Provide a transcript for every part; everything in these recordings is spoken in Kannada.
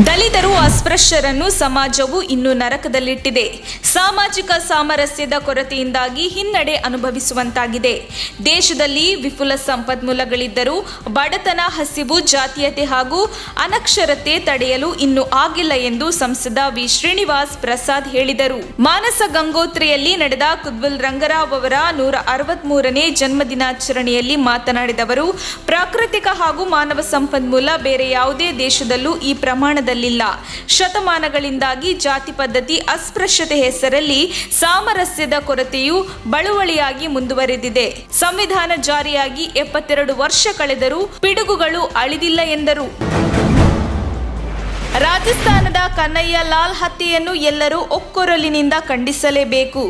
ದಲಿತರು ಅಸ್ಪೃಶ್ಯರನ್ನು ಸಮಾಜವು ಇನ್ನೂ ನರಕದಲ್ಲಿಟ್ಟಿದೆ. ಸಾಮಾಜಿಕ ಸಾಮರಸ್ಯದ ಕೊರತೆಯಿಂದಾಗಿ ಹಿನ್ನಡೆ ಅನುಭವಿಸುವಂತಾಗಿದೆ. ದೇಶದಲ್ಲಿ ವಿಪುಲ ಸಂಪನ್ಮೂಲಗಳಿದ್ದರೂ ಬಡತನ, ಹಸಿವು, ಜಾತೀಯತೆ ಹಾಗೂ ಅನಕ್ಷರತೆ ತಡೆಯಲು ಇನ್ನೂ ಆಗಿಲ್ಲ ಎಂದು ಸಂಸದ ವಿ. ಶ್ರೀನಿವಾಸ್ ಪ್ರಸಾದ್ ಹೇಳಿದರು. ಮಾನಸ ಗಂಗೋತ್ರಿಯಲ್ಲಿ ನಡೆದ ಕುತ್ಬುಲ್ ರಂಗರಾವ್ ಅವರ 163ನೇ ಜನ್ಮದಿನಾಚರಣೆಯಲ್ಲಿ ಮಾತನಾಡಿದವರು, ಪ್ರಾಕೃತಿಕ ಹಾಗೂ ಮಾನವ ಸಂಪನ್ಮೂಲ ಬೇರೆ ಯಾವುದೇ ದೇಶದಲ್ಲೂ ಈ ಪ್ರಮಾಣದಲ್ಲಿಲ್ಲ. ಶತಮಾನಗಳಿಂದಾಗಿ ಜಾತಿ ಪದ್ಧತಿ, ಅಸ್ಪೃಶ್ಯತೆ ಹೆಸರಲ್ಲಿ ಸಾಮರಸ್ಯದ ಕೊರತೆಯು ಬಳುವಳಿಯಾಗಿ ಮುಂದುವರೆದಿದೆ. ಸಂವಿಧಾನ ಜಾರಿಯಾಗಿ 72 ವರ್ಷ ಕಳೆದರೂ ಪಿಡುಗುಗಳು ಅಳಿದಿಲ್ಲ ಎಂದರು. ರಾಜಸ್ಥಾನದ ಕನ್ನಯ್ಯ ಲಾಲ್ ಹತ್ಯೆಯನ್ನು ಎಲ್ಲರೂ ಒಕ್ಕೊರಲಿನಿಂದ ಖಂಡಿಸಲೇಬೇಕು.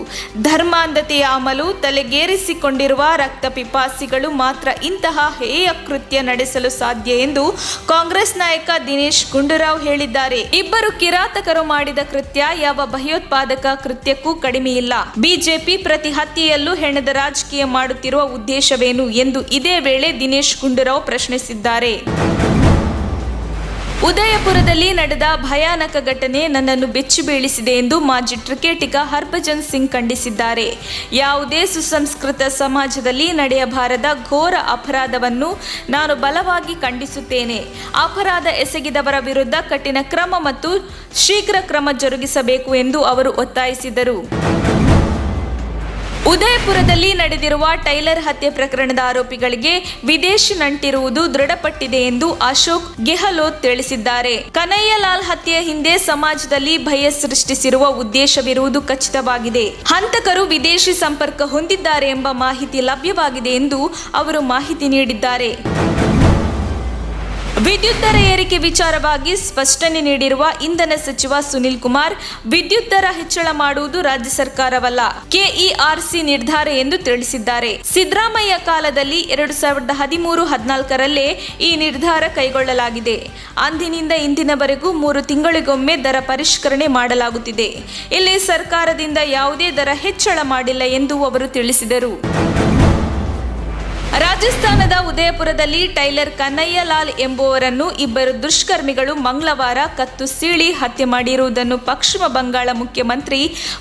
ಧರ್ಮಾಂಧತೆಯ ಅಮಲು ತಲೆಗೇರಿಸಿಕೊಂಡಿರುವ ರಕ್ತಪಿಪಾಸಿಗಳು ಮಾತ್ರ ಇಂತಹ ಹೇಯ ಕೃತ್ಯ ನಡೆಸಲು ಸಾಧ್ಯ ಎಂದು ಕಾಂಗ್ರೆಸ್ ನಾಯಕ ದಿನೇಶ್ ಗುಂಡೂರಾವ್ ಹೇಳಿದ್ದಾರೆ. ಇಬ್ಬರು ಕಿರಾತಕರು ಮಾಡಿದ ಕೃತ್ಯ ಯಾವ ಭಯೋತ್ಪಾದಕ ಕೃತ್ಯಕ್ಕೂ ಕಡಿಮೆಯಿಲ್ಲ. ಬಿಜೆಪಿ ಪ್ರತಿ ಹತ್ಯೆಯಲ್ಲೂ ಹೆಣದ ರಾಜಕೀಯ ಮಾಡುತ್ತಿರುವ ಉದ್ದೇಶವೇನು ಎಂದು ಇದೇ ವೇಳೆ ದಿನೇಶ್ ಗುಂಡೂರಾವ್ ಪ್ರಶ್ನಿಸಿದ್ದಾರೆ. ಉದಯಪುರದಲ್ಲಿ ನಡೆದ ಭಯಾನಕ ಘಟನೆ ನನ್ನನ್ನು ಬೆಚ್ಚಿ ಬೀಳಿಸಿದೆ ಎಂದು ಮಾಜಿ ಕ್ರಿಕೆಟಿಗ ಹರ್ಭಜನ್ ಸಿಂಗ್ ಖಂಡಿಸಿದ್ದಾರೆ. ಯಾವುದೇ ಸುಸಂಸ್ಕೃತ ಸಮಾಜದಲ್ಲಿ ನಡೆಯಬಾರದ ಘೋರ ಅಪರಾಧವನ್ನು ನಾನು ಬಲವಾಗಿ ಖಂಡಿಸುತ್ತೇನೆ. ಅಪರಾಧ ಎಸಗಿದವರ ವಿರುದ್ಧ ಕಠಿಣ ಕ್ರಮ ಮತ್ತು ಶೀಘ್ರ ಕ್ರಮ ಜರುಗಿಸಬೇಕು ಎಂದು ಅವರು ಒತ್ತಾಯಿಸಿದರು. ಉದಯಪುರದಲ್ಲಿ ನಡೆದಿರುವ ಟೈಲರ್ ಹತ್ಯೆ ಪ್ರಕರಣದ ಆರೋಪಿಗಳಿಗೆ ವಿದೇಶಿ ನಂಟಿರುವುದು ದೃಢಪಟ್ಟಿದೆ ಎಂದು ಅಶೋಕ್ ಗೆಹ್ಲೋಟ್ ತಿಳಿಸಿದ್ದಾರೆ. ಕನ್ನಯ್ಯ ಲಾಲ್ ಹತ್ಯೆಯ ಹಿಂದೆ ಸಮಾಜದಲ್ಲಿ ಭಯ ಸೃಷ್ಟಿಸಿರುವ ಉದ್ದೇಶವಿರುವುದು ಖಚಿತವಾಗಿದೆ. ಹಂತಕರು ವಿದೇಶಿ ಸಂಪರ್ಕ ಹೊಂದಿದ್ದಾರೆ ಎಂಬ ಮಾಹಿತಿ ಲಭ್ಯವಾಗಿದೆ ಎಂದು ಅವರು ಮಾಹಿತಿ ನೀಡಿದ್ದಾರೆ. ವಿದ್ಯುತ್ ದರ ಏರಿಕೆ ವಿಚಾರವಾಗಿ ಸ್ಪಷ್ಟನೆ ನೀಡಿರುವ ಇಂಧನ ಸಚಿವ ಸುನಿಲ್ ಕುಮಾರ್, ವಿದ್ಯುತ್ ದರ ಹೆಚ್ಚಳ ಮಾಡುವುದು ರಾಜ್ಯ ಸರ್ಕಾರವಲ್ಲ, ಕೆಇಆರ್ಸಿ ನಿರ್ಧಾರ ಎಂದು ತಿಳಿಸಿದ್ದಾರೆ. ಸಿದ್ದರಾಮಯ್ಯ ಕಾಲದಲ್ಲಿ 2013-14ರಲ್ಲೇ ಈ ನಿರ್ಧಾರ ಕೈಗೊಳ್ಳಲಾಗಿದೆ. ಅಂದಿನಿಂದ ಇಂದಿನವರೆಗೂ 3 ತಿಂಗಳಿಗೊಮ್ಮೆ ದರ ಪರಿಷ್ಕರಣೆ ಮಾಡಲಾಗುತ್ತಿದೆ. ಇಲ್ಲಿ ಸರ್ಕಾರದಿಂದ ಯಾವುದೇ ದರ ಹೆಚ್ಚಳ ಮಾಡಿಲ್ಲ ಎಂದು ಅವರು ತಿಳಿಸಿದರು. ರಾಜಸ್ಥಾನದ ಉದಯಪುರದಲ್ಲಿ ಟೈಲರ್ ಕನ್ನಯ್ಯ ಲಾಲ್ ಎಂಬುವರನ್ನು ಇಬ್ಬರು ದುಷ್ಕರ್ಮಿಗಳು ಮಂಗಳವಾರ ಕತ್ತು ಸೀಳಿ ಹತ್ಯೆ ಮಾಡಿರುವುದನ್ನು ಪಶ್ಚಿಮ ಬಂಗಾಳ ಮುಖ್ಯಮಂತ್ರಿ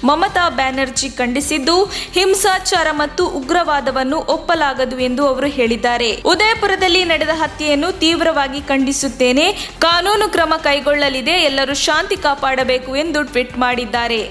ಮಮತಾ ಬ್ಯಾನರ್ಜಿ ಖಂಡಿಸಿದ್ದು, ಹಿಂಸಾಚಾರ ಮತ್ತು ಉಗ್ರವಾದವನ್ನು ಒಪ್ಪಲಾಗದು ಎಂದು ಅವರು ಹೇಳಿದ್ದಾರೆ. ಉದಯಪುರದಲ್ಲಿ ನಡೆದ ಹತ್ಯೆಯನ್ನು ತೀವ್ರವಾಗಿ ಖಂಡಿಸುತ್ತೇನೆ, ಕಾನೂನು ಕ್ರಮ ಕೈಗೊಳ್ಳಲಿದೆ, ಎಲ್ಲರೂ ಶಾಂತಿ ಕಾಪಾಡಬೇಕು ಎಂದು ಟ್ವೀಟ್ ಮಾಡಿದ್ದಾರೆ.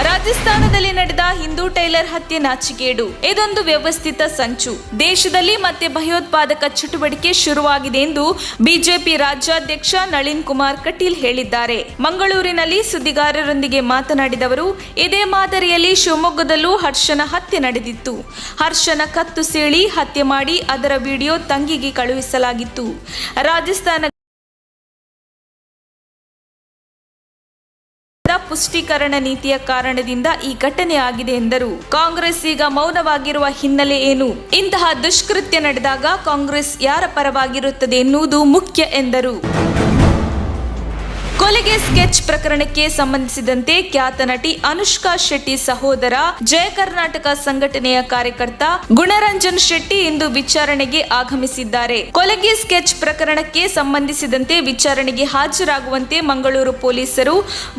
ರಾಜಸ್ಥಾನದಲ್ಲಿ ನಡೆದ ಹಿಂದೂ ಟೈಲರ್ ಹತ್ಯೆ ನಾಚಿಕೇಡು. ಇದೊಂದು ವ್ಯವಸ್ಥಿತ ಸಂಚು. ದೇಶದಲ್ಲಿ ಮತ್ತೆ ಭಯೋತ್ಪಾದಕ ಚಟುವಟಿಕೆ ಶುರುವಾಗಿದೆ ಎಂದು ಬಿಜೆಪಿ ರಾಜ್ಯಾಧ್ಯಕ್ಷ ನಳಿನ್ ಕುಮಾರ್ ಕಟೀಲ್ ಹೇಳಿದ್ದಾರೆ. ಮಂಗಳೂರಿನಲ್ಲಿ ಸುದ್ದಿಗಾರರೊಂದಿಗೆ ಮಾತನಾಡಿದವರು, ಇದೇ ಮಾದರಿಯಲ್ಲಿ ಶಿವಮೊಗ್ಗದಲ್ಲೂ ಹರ್ಷನ ಹತ್ಯೆ ನಡೆದಿತ್ತು. ಹರ್ಷನ ಕತ್ತು ಸೀಳಿ ಹತ್ಯೆ ಮಾಡಿ ಅದರ ವಿಡಿಯೋ ತಂಗಿಗೆ ಕಳುಹಿಸಲಾಗಿತ್ತು. ರಾಜಸ್ಥಾನ ಪುಷ್ಟೀಕರಣ ನೀತಿಯ ಕಾರಣದಿಂದ ಈ ಘಟನೆ ಆಗಿದೆ ಎಂದರು. ಕಾಂಗ್ರೆಸ್ ಈಗ ಮೌನವಾಗಿರುವ ಹಿನ್ನೆಲೆ ಏನು? ಇಂತಹ ದುಷ್ಕೃತ್ಯ ನಡೆದಾಗ ಕಾಂಗ್ರೆಸ್ ಯಾರ ಪರವಾಗಿರುತ್ತದೆ ಎನ್ನುವುದು ಮುಖ್ಯ ಎಂದರು. ಕೊಲೆಗೆ ಸ್ಕೆಚ್ ಪ್ರಕರಣಕ್ಕೆ ಸಂಬಂಧಿಸಿದಂತೆ ಖ್ಯಾತ ನಟಿ ಅನುಷ್ಕಾ ಶೆಟ್ಟಿ ಸಹೋದರ ಜಯ ಕರ್ನಾಟಕ ಸಂಘಟನೆಯ ಕಾರ್ಯಕರ್ತ ಗುಣರಂಜನ್ ಶೆಟ್ಟಿ ಇಂದು ವಿಚಾರಣೆಗೆ ಆಗಮಿಸಿದ್ದಾರೆ. ಕೊಲೆಗೆ ಸ್ಕೆಚ್ ಪ್ರಕರಣಕ್ಕೆ ಸಂಬಂಧಿಸಿದಂತೆ ವಿಚಾರಣೆಗೆ ಹಾಜರಾಗುವಂತೆ ಮಂಗಳೂರು ಪೊಲೀಸರು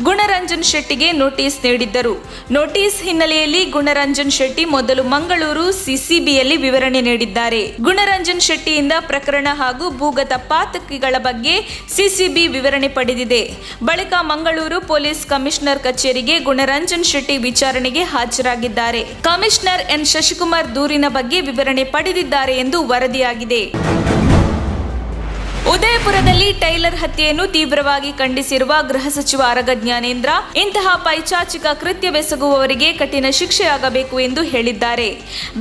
ಗುಣರಂಜನ್ ಶೆಟ್ಟಿಗೆ ನೋಟಿಸ್ ನೀಡಿದ್ದರು. ನೋಟಿಸ್ ಹಿನ್ನೆಲೆಯಲ್ಲಿ ಗುಣರಂಜನ್ ಶೆಟ್ಟಿ ಮೊದಲು ಮಂಗಳೂರು ಸಿಸಿಬಿಯಲ್ಲಿ ವಿವರಣೆ ನೀಡಿದ್ದಾರೆ. ಗುಣರಂಜನ್ ಶೆಟ್ಟಿಯಿಂದ ಪ್ರಕರಣ ಹಾಗೂ ಭೂಗತ ಪಾತಕಿಗಳ ಬಗ್ಗೆ ಸಿಸಿಬಿ ವಿವರಣೆ ಪಡೆದಿದೆ. ಬಳಿಕ ಮಂಗಳೂರು ಪೊಲೀಸ್ ಕಮಿಷನರ್ ಕಚೇರಿಗೆ ಗುಣರಂಜನ್ ಶೆಟ್ಟಿ ವಿಚಾರಣೆಗೆ ಹಾಜರಾಗಿದ್ದಾರೆ. ಕಮಿಷನರ್ ಎನ್ ಶಶಿಕುಮಾರ್ ದೂರಿನ ಬಗ್ಗೆ ವಿವರಣೆ ಪಡೆದಿದ್ದಾರೆ ಎಂದು ವರದಿಯಾಗಿದೆ. ಉದಯಪುರದಲ್ಲಿ ಟೈಲರ್ ಹತ್ಯೆಯನ್ನು ತೀವ್ರವಾಗಿ ಖಂಡಿಸಿರುವ ಗೃಹ ಸಚಿವ ಆರಗ ಜ್ಞಾನೇಂದ್ರ, ಇಂತಹ ಪೈಚಾಚಿಕ ಕೃತ್ಯವೆಸಗುವವರಿಗೆ ಕಠಿಣ ಶಿಕ್ಷೆಯಾಗಬೇಕು ಎಂದು ಹೇಳಿದ್ದಾರೆ.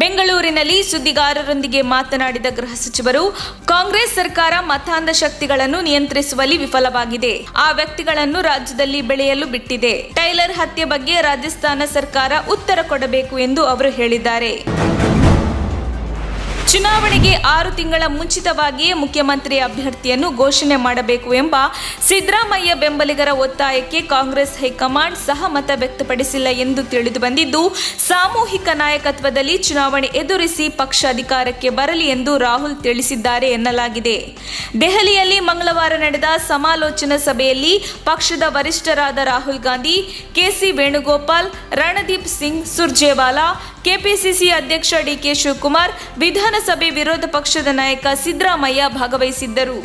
ಬೆಂಗಳೂರಿನಲ್ಲಿ ಸುದ್ದಿಗಾರರೊಂದಿಗೆ ಮಾತನಾಡಿದ ಗೃಹ ಸಚಿವರು, ಕಾಂಗ್ರೆಸ್ ಸರ್ಕಾರ ಮತಾಂಧ ಶಕ್ತಿಗಳನ್ನು ನಿಯಂತ್ರಿಸುವಲ್ಲಿ ವಿಫಲವಾಗಿದೆ. ಆ ವ್ಯಕ್ತಿಗಳನ್ನು ರಾಜ್ಯದಲ್ಲಿ ಬೆಳೆಯಲು ಬಿಟ್ಟಿದೆ. ಟೈಲರ್ ಹತ್ಯೆ ಬಗ್ಗೆ ರಾಜಸ್ಥಾನ ಸರ್ಕಾರ ಉತ್ತರ ಕೊಡಬೇಕು ಎಂದು ಅವರು ಹೇಳಿದ್ದಾರೆ. ಚುನಾವಣೆಗೆ 6 ತಿಂಗಳ ಮುಂಚಿತವಾಗಿಯೇ ಮುಖ್ಯಮಂತ್ರಿ ಅಭ್ಯರ್ಥಿಯನ್ನು ಘೋಷಣೆ ಮಾಡಬೇಕು ಎಂಬ ಸಿದ್ದರಾಮಯ್ಯ ಬೆಂಬಲಿಗರ ಒತ್ತಾಯಕ್ಕೆ ಕಾಂಗ್ರೆಸ್ ಹೈಕಮಾಂಡ್ ಸಹಮತ ವ್ಯಕ್ತಪಡಿಸಿಲ್ಲ ಎಂದು ತಿಳಿದು ಬಂದಿದ್ದು, ಸಾಮೂಹಿಕ ನಾಯಕತ್ವದಲ್ಲಿ ಚುನಾವಣೆ ಎದುರಿಸಿ ಪಕ್ಷ ಅಧಿಕಾರಕ್ಕೆ ಬರಲಿ ಎಂದು ರಾಹುಲ್ ತಿಳಿಸಿದ್ದಾರೆ ಎನ್ನಲಾಗಿದೆ. ದೆಹಲಿಯಲ್ಲಿ ಮಂಗಳವಾರ ನಡೆದ ಸಮಾಲೋಚನಾ ಸಭೆಯಲ್ಲಿ ಪಕ್ಷದ ವರಿಷ್ಠರಾದ ರಾಹುಲ್ ಗಾಂಧಿ, ಕೆಸಿ ವೇಣುಗೋಪಾಲ್, ರಣದೀಪ್ ಸಿಂಗ್ ಸುರ್ಜೇವಾಲಾ, ಕೆಪಿಸಿಸಿ ಅಧ್ಯಕ್ಷ ಡಿಕೆ ಶಿವಕುಮಾರ್, ವಿಧಾನಸಭೆ ವಿರೋಧ ಪಕ್ಷದ ನಾಯಕ ಸಿದ್ದರಾಮಯ್ಯ ಭಾಗವಹಿಸಿದ್ದರು.